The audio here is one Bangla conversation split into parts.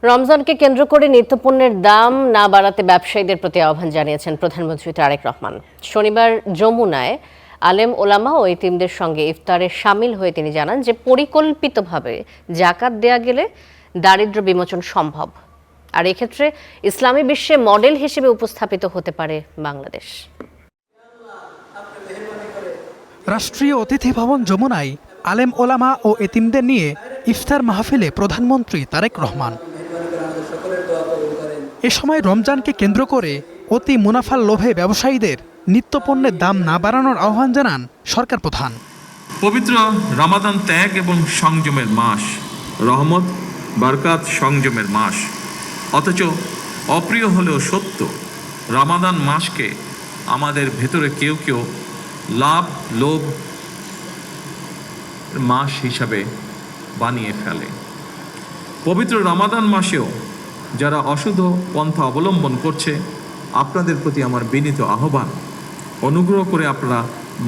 রমজানকে কেন্দ্র করে নিত্যপণ্যের দাম না বাড়াতে ব্যবসায়ীদের প্রতি আহ্বান জানিয়েছেন প্রধানমন্ত্রী তারেক রহমান। শনিবার যমুনায় আলেম ওলামা ও ইতিমদের সঙ্গে ইফতারে শামিল হয়ে তিনি জানান যে পরিকল্পিতভাবে জাকাত দেয়া গেলে দারিদ্র্য বিমোচন সম্ভব, আর এক্ষেত্রে ইসলামী বিশ্বে মডেল হিসেবে উপস্থাপিত হতে পারে বাংলাদেশ। রাষ্ট্রীয় অতিথি ভবন যমুনায় আলেম ওলামা ও এতিমদের নিয়ে ইফতার মাহফিলে প্রধানমন্ত্রী তারেক রহমান। এ সময় রমজানকে কেন্দ্র করে অতি মুনাফার লোভে ব্যবসায়ীদের নিত্যপণ্যের দাম না বাড়ানোর আহ্বান জানান সরকার প্রধান। পবিত্র রমাদান ত্যাগ এবং সংযমের মাস, রহমত বরকত সংযমের মাস। অথচ অপ্রিয় হলেও সত্য, রমাদান মাসকে আমাদের ভেতরে কেউ কেউ লাভ লোভ মাস হিসাবে বানিয়ে ফেলে। পবিত্র রমাদান মাসেও যারা অশুদ্ধ পন্থা অবলম্বন করছে, আপনাদের প্রতি আমার বিনীত আহ্বান, অনুগ্রহ করে আপনারা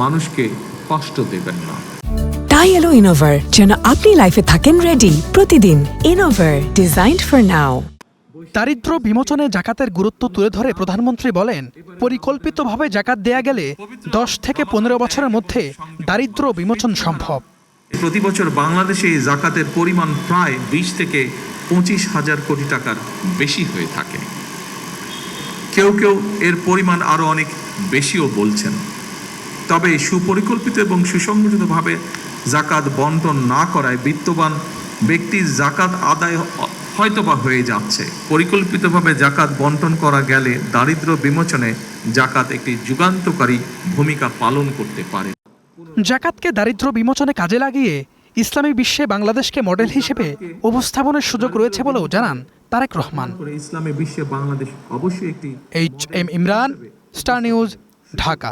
মানুষকে কষ্ট দেবেন না। তাই এলো ইনোভার, যেন আপনি লাইফে থাকেন রেডি প্রতিদিন। Innova, designed for now. দারিদ্র্য বিমোচনে জাকাতের গুরুত্ব তুলে ধরে প্রধানমন্ত্রী বলেন, পরিকল্পিতভাবে জাকাত দেয়া গেলে 10 থেকে 15 বছরের মধ্যে দারিদ্র্য বিমোচন সম্ভব। প্রতি বছর বাংলাদেশে জাকাতের পরিমাণ প্রায় 20 থেকে 25,000 কোটি টাকার বেশি হয়ে থাকে। কেউ কেউ এর পরিমাণ আরও অনেক বেশিও বলছেন। তবে সুপরিকল্পিত এবং সুসংগঠিতভাবে জাকাত বন্টন না করায় বিত্তবান ব্যক্তির জাকাত আদায় হয়তোবা হয়ে যাচ্ছে। পরিকল্পিতভাবে জাকাত বন্টন করা গেলে দারিদ্র্য বিমোচনে জাকাত একটি যুগান্তকারী ভূমিকা পালন করতে পারে। জাকাতকে দারিদ্র্য বিমোচনে কাজে লাগিয়ে ইসলামী বিশ্বে বাংলাদেশকে মডেল হিসেবে উপস্থাপনের সুযোগ রয়েছে বলেও জানান তারেক রহমান। ইসলামী বিশ্বে বাংলাদেশ অবশ্যই একটি HM Imran, star news, Dhaka.